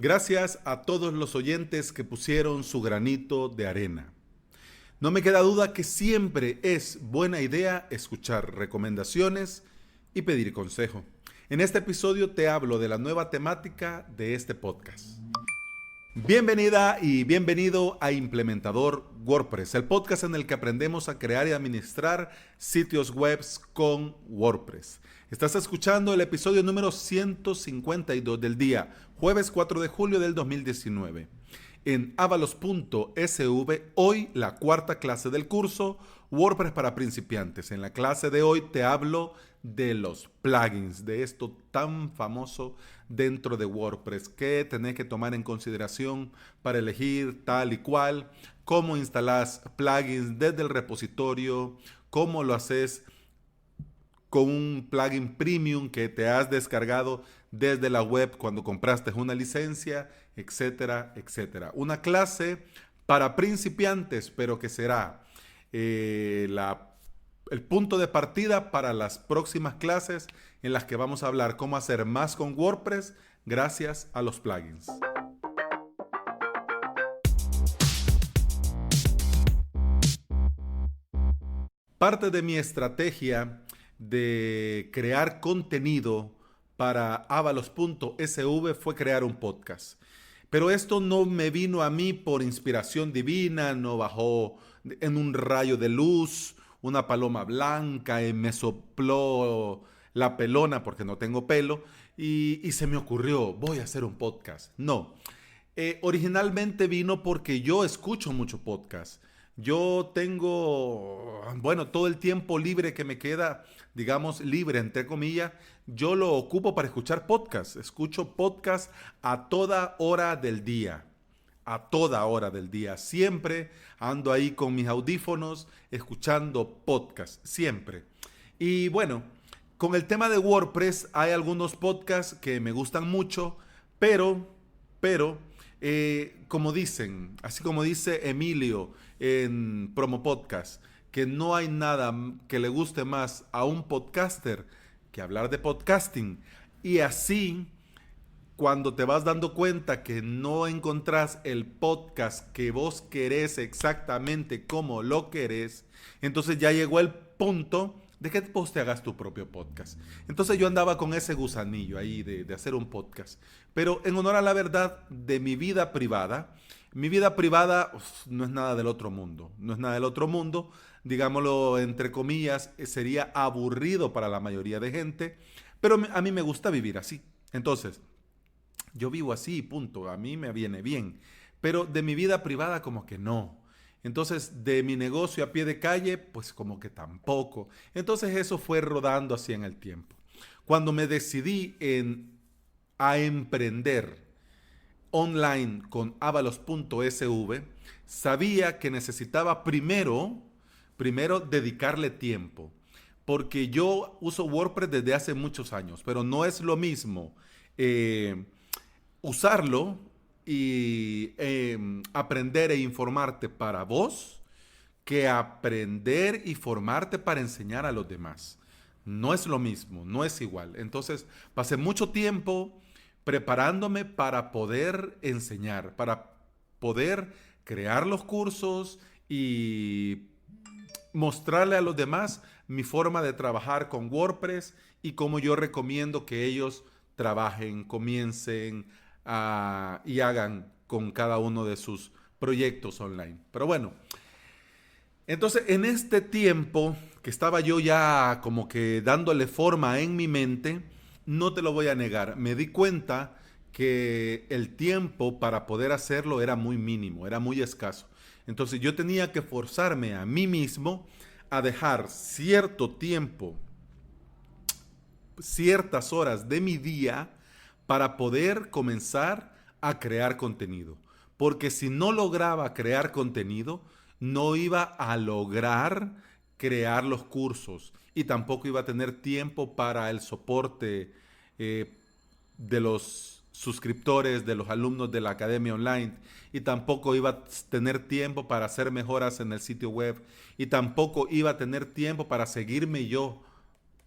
Gracias a todos los oyentes que pusieron su granito de arena. No me queda duda que siempre es buena idea escuchar recomendaciones y pedir consejo. En este episodio te hablo de la nueva temática de este podcast. Bienvenida y bienvenido a Implementador WordPress, el podcast en el que aprendemos a crear y administrar sitios web con WordPress. Estás escuchando el episodio número 152 del día, jueves 4 de julio del 2019. En avalos.sv, hoy la cuarta clase del curso WordPress para principiantes. En la clase de hoy te hablo de los plugins, de esto tan famoso dentro de WordPress que tenés que tomar en consideración para elegir tal y cual, cómo instalas plugins desde el repositorio, cómo lo haces con un plugin premium que te has descargado desde la web cuando compraste una licencia, etcétera, etcétera. Una clase para principiantes, pero que será el punto de partida para las próximas clases en las que vamos a hablar cómo hacer más con WordPress gracias a los plugins. Parte de mi estrategia de crear contenido para avalos.sv fue crear un podcast. Pero esto no me vino a mí por inspiración divina, no bajó en un rayo de luz, una paloma blanca y me sopló la pelona porque no tengo pelo y se me ocurrió, voy a hacer un podcast. No, originalmente vino porque yo escucho mucho podcast. Yo tengo, bueno, todo el tiempo libre que me queda, digamos, libre, entre comillas, yo lo ocupo para escuchar podcast. Escucho podcast a toda hora del día. A toda hora del día. Siempre ando ahí con mis audífonos escuchando podcast. Siempre. Y bueno, con el tema de WordPress hay algunos podcasts que me gustan mucho, pero, como dicen, así como dice Emilio en Promo Podcast, que no hay nada que le guste más a un podcaster que hablar de podcasting. Y así, cuando te vas dando cuenta que no encontrás el podcast que vos querés exactamente como lo querés, entonces ya llegó el punto de que vos te hagas tu propio podcast. Entonces yo andaba con ese gusanillo ahí de hacer un podcast. Pero en honor a la verdad de mi vida privada no es nada del otro mundo. No es nada del otro mundo. Digámoslo entre comillas, sería aburrido para la mayoría de gente. Pero a mí me gusta vivir así. Entonces, yo vivo así, punto. A mí me viene bien. Pero de mi vida privada como que no. Entonces, de mi negocio a pie de calle, pues como que tampoco. Entonces, eso fue rodando así en el tiempo. Cuando me decidí a emprender online con avalos.sv, sabía que necesitaba primero dedicarle tiempo. Porque yo uso WordPress desde hace muchos años, pero no es lo mismo usarlo y aprender e informarte para vos que aprender y formarte para enseñar a los demás. No es lo mismo, no es igual. Entonces, pasé mucho tiempo preparándome para poder enseñar, para poder crear los cursos y mostrarle a los demás mi forma de trabajar con WordPress y cómo yo recomiendo que ellos trabajen, comiencen y hagan con cada uno de sus proyectos online. Pero bueno, entonces en este tiempo que estaba yo ya como que dándole forma en mi mente, no te lo voy a negar, me di cuenta que el tiempo para poder hacerlo era muy mínimo, era muy escaso. Entonces yo tenía que forzarme a mí mismo a dejar cierto tiempo, ciertas horas de mi día para poder comenzar a crear contenido. Porque si no lograba crear contenido, no iba a lograr crear los cursos y tampoco iba a tener tiempo para el soporte eh, de los suscriptores, de los alumnos de la academia online, y tampoco iba a tener tiempo para hacer mejoras en el sitio web, y tampoco iba a tener tiempo para seguirme yo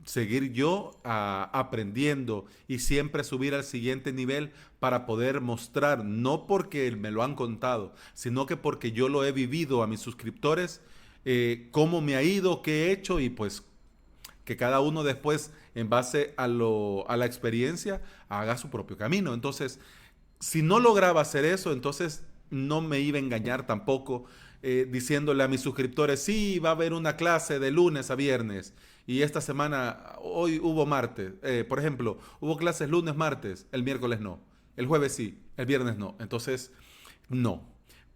seguir yo aprendiendo y siempre subir al siguiente nivel para poder mostrar, no porque me lo han contado, sino que porque yo lo he vivido a mis suscriptores, cómo me ha ido, qué he hecho y pues que cada uno después, en base a la experiencia, haga su propio camino. Entonces, si no lograba hacer eso, entonces no me iba a engañar tampoco diciéndole a mis suscriptores, sí, va a haber una clase de lunes a viernes y esta semana, hoy hubo martes, por ejemplo, hubo clases lunes, martes, el miércoles no, el jueves sí, el viernes no. Entonces, no.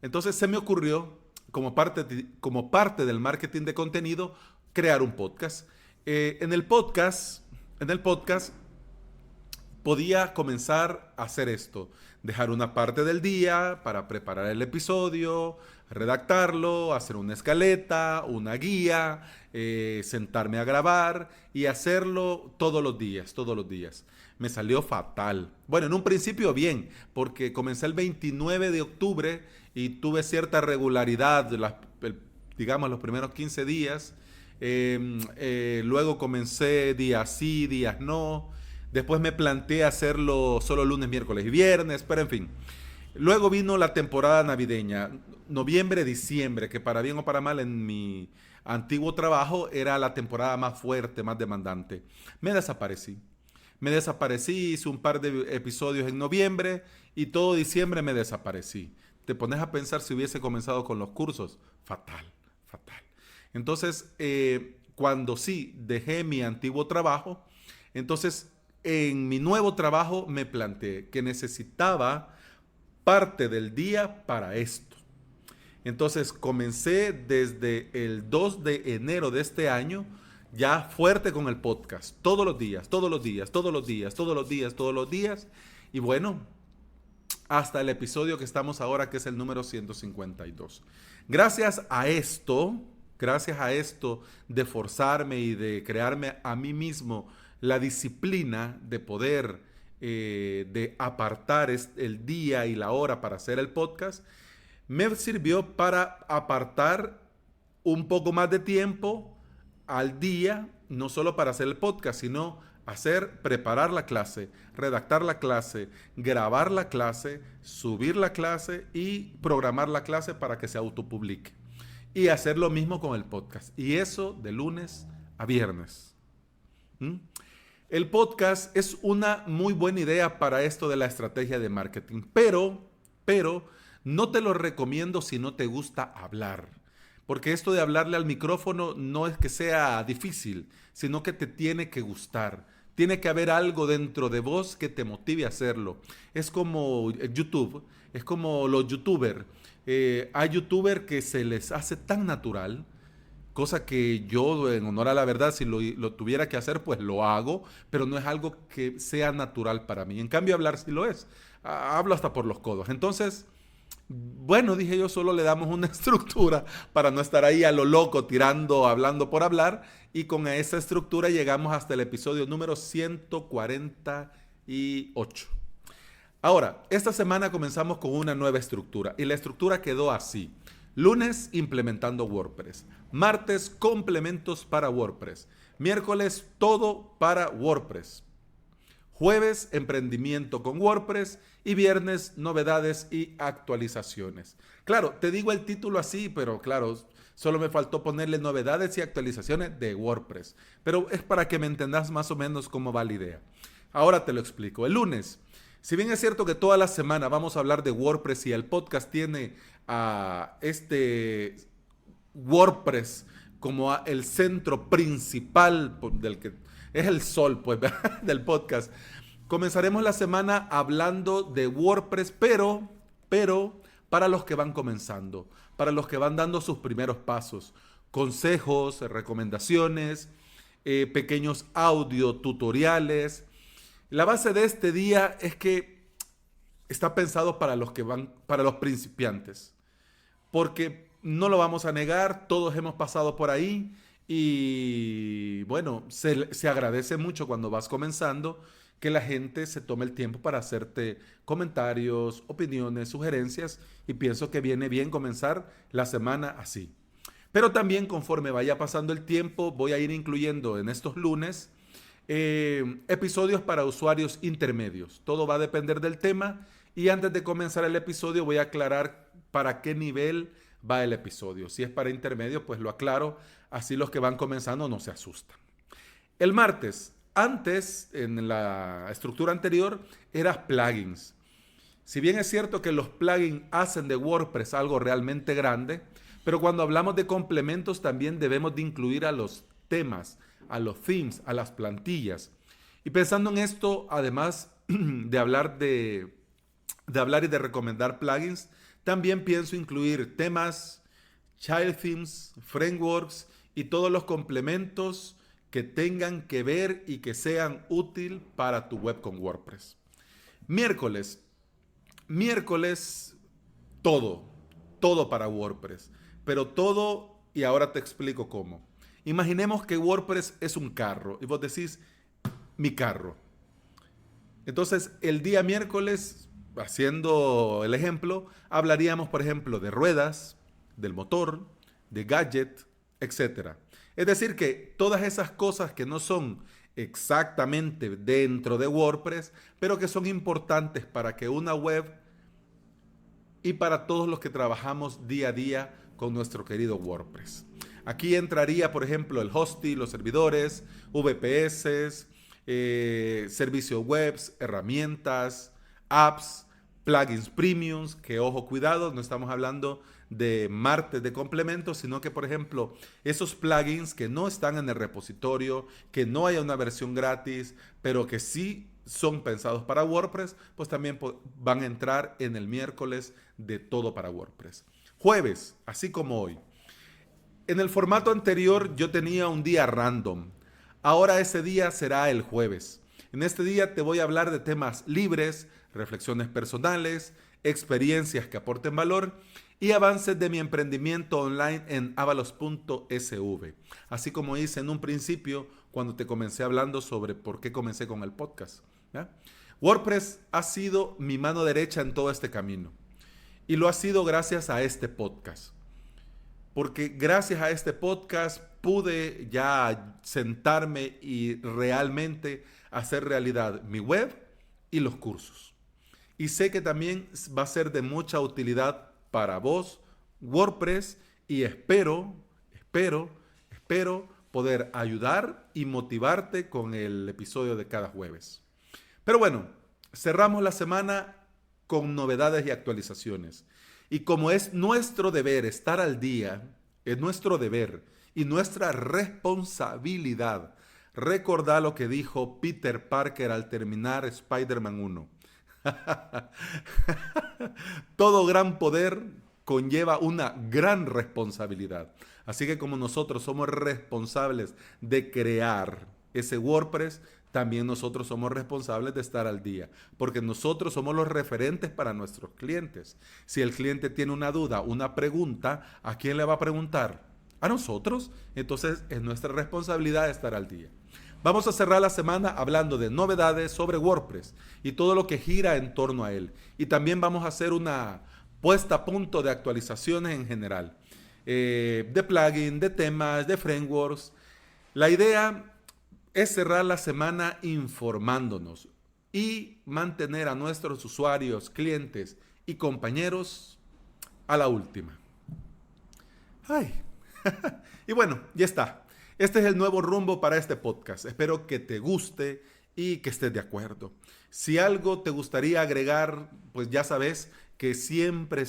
Entonces se me ocurrió, como parte del marketing de contenido, crear un podcast. En el podcast podía comenzar a hacer esto, dejar una parte del día para preparar el episodio, redactarlo, hacer una escaleta, una guía, sentarme a grabar y hacerlo todos los días, todos los días. Me salió fatal. Bueno, en un principio bien, porque comencé el 29 de octubre y tuve cierta regularidad, digamos, los primeros 15 días. Luego comencé días sí, días no. Después me planteé hacerlo solo lunes, miércoles y viernes, pero en fin. Luego vino la temporada navideña, noviembre, diciembre, que para bien o para mal en mi antiguo trabajo era la temporada más fuerte, más demandante. Me desaparecí. Me desaparecí, hice un par de episodios en noviembre y todo diciembre me desaparecí. Te pones a pensar si hubiese comenzado con los cursos. Fatal, fatal. Entonces, cuando sí dejé mi antiguo trabajo, entonces en mi nuevo trabajo me planteé que necesitaba parte del día para esto. Entonces comencé desde el 2 de enero de este año ya fuerte con el podcast, todos los días, todos los días, todos los días, todos los días, todos los días. Y bueno, hasta el episodio que estamos ahora, que es el número 152. Gracias a esto de forzarme y de crearme a mí mismo la disciplina de poder, de apartar el día y la hora para hacer el podcast, me sirvió para apartar un poco más de tiempo al día, no solo para hacer el podcast, sino preparar la clase, redactar la clase, grabar la clase, subir la clase y programar la clase para que se autopublique. Y hacer lo mismo con el podcast. Y eso de lunes a viernes. ¿Mm? El podcast es una muy buena idea para esto de la estrategia de marketing, pero no te lo recomiendo si no te gusta hablar. Porque esto de hablarle al micrófono no es que sea difícil, sino que te tiene que gustar. Tiene que haber algo dentro de vos que te motive a hacerlo. Es como YouTube, es como los youtubers. Hay youtubers que se les hace tan natural, cosa que yo, en honor a la verdad, si lo tuviera que hacer, pues lo hago, pero no es algo que sea natural para mí. En cambio, hablar sí lo es. Hablo hasta por los codos. Entonces, bueno, dije yo, solo le damos una estructura para no estar ahí a lo loco tirando, hablando por hablar. Y con esa estructura llegamos hasta el episodio número 148. Ahora, esta semana comenzamos con una nueva estructura y la estructura quedó así. Lunes, implementando WordPress. Martes, complementos para WordPress. Miércoles, todo para WordPress. Jueves, emprendimiento con WordPress. Y viernes, novedades y actualizaciones. Claro, te digo el título así, pero claro, solo me faltó ponerle novedades y actualizaciones de WordPress. Pero es para que me entendas más o menos cómo va la idea. Ahora te lo explico. El lunes, si bien es cierto que toda la semana vamos a hablar de WordPress y el podcast tiene a este WordPress como el centro principal del que es el sol, pues, del podcast. Comenzaremos la semana hablando de WordPress, pero para los que van comenzando, para los que van dando sus primeros pasos, consejos, recomendaciones, pequeños audio tutoriales. La base de este día es que está pensado para para los principiantes, porque no lo vamos a negar, todos hemos pasado por ahí y bueno, se agradece mucho cuando vas comenzando que la gente se tome el tiempo para hacerte comentarios, opiniones, sugerencias y pienso que viene bien comenzar la semana así. Pero también conforme vaya pasando el tiempo voy a ir incluyendo en estos lunes Episodios para usuarios intermedios. Todo va a depender del tema. Y antes de comenzar el episodio voy a aclarar para qué nivel va el episodio. Si es para intermedio, pues lo aclaro. Así los que van comenzando no se asustan. El martes, antes, en la estructura anterior, era plugins. Si bien es cierto que los plugins hacen de WordPress algo realmente grande, pero cuando hablamos de complementos también debemos de incluir a los temas, a los themes, a las plantillas. Y pensando en esto, además de hablar y de recomendar plugins, también pienso incluir temas, child themes, frameworks y todos los complementos que tengan que ver y que sean útil para tu web con WordPress. Miércoles, todo para WordPress, pero todo, y ahora te explico cómo. Imaginemos que WordPress es un carro y vos decís, mi carro. Entonces, el día miércoles, haciendo el ejemplo, hablaríamos, por ejemplo, de ruedas, del motor, de gadget, etcétera. Es decir, que todas esas cosas que no son exactamente dentro de WordPress, pero que son importantes para que una web y para todos los que trabajamos día a día con nuestro querido WordPress. Aquí entraría, por ejemplo, el hosting, los servidores, VPS, servicios webs, herramientas, apps, plugins premiums, que ojo, cuidado, no estamos hablando de martes de complementos, sino que, por ejemplo, esos plugins que no están en el repositorio, que no haya una versión gratis, pero que sí son pensados para WordPress, pues también van a entrar en el miércoles de todo para WordPress. Jueves, así como hoy. En el formato anterior yo tenía un día random. Ahora ese día será el jueves. En este día te voy a hablar de temas libres, reflexiones personales, experiencias que aporten valor y avances de mi emprendimiento online en avalos.sv. Así como hice en un principio cuando te comencé hablando sobre por qué comencé con el podcast. ¿Ya? WordPress ha sido mi mano derecha en todo este camino. Y lo ha sido gracias a este podcast. Porque gracias a este podcast pude ya sentarme y realmente hacer realidad mi web y los cursos. Y sé que también va a ser de mucha utilidad para vos, WordPress, y espero poder ayudar y motivarte con el episodio de cada jueves. Pero bueno, cerramos la semana con novedades y actualizaciones. Y como es nuestro deber estar al día, es nuestro deber y nuestra responsabilidad recordar lo que dijo Peter Parker al terminar Spider-Man 1. Todo gran poder conlleva una gran responsabilidad. Así que como nosotros somos responsables de crear ese WordPress, también nosotros somos responsables de estar al día, porque nosotros somos los referentes para nuestros clientes. Si el cliente tiene una duda, una pregunta, ¿a quién le va a preguntar? ¿A nosotros? Entonces es nuestra responsabilidad estar al día. Vamos a cerrar la semana hablando de novedades sobre WordPress y todo lo que gira en torno a él. Y también vamos a hacer una puesta a punto de actualizaciones en general, de plugin, de temas, de frameworks. La idea es cerrar la semana informándonos y mantener a nuestros usuarios, clientes y compañeros a la última. Ay. Y bueno, ya está. Este es el nuevo rumbo para este podcast. Espero que te guste y que estés de acuerdo. Si algo te gustaría agregar, pues ya sabes que siempre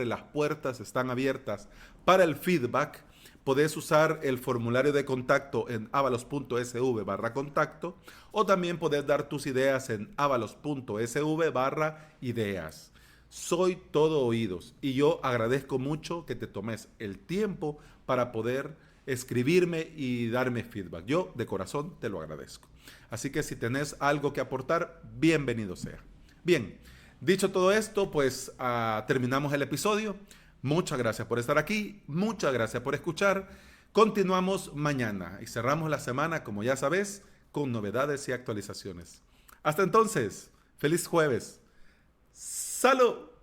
las puertas están abiertas para el feedback. Podés usar el formulario de contacto en avalos.sv/contacto o también podés dar tus ideas en avalos.sv/ideas. Soy todo oídos y yo agradezco mucho que te tomes el tiempo para poder escribirme y darme feedback. Yo de corazón te lo agradezco. Así que si tenés algo que aportar, bienvenido sea. Bien, dicho todo esto, pues terminamos el episodio. Muchas gracias por estar aquí, muchas gracias por escuchar. Continuamos mañana y cerramos la semana, como ya sabes, con novedades y actualizaciones. Hasta entonces, feliz jueves. ¡Salud!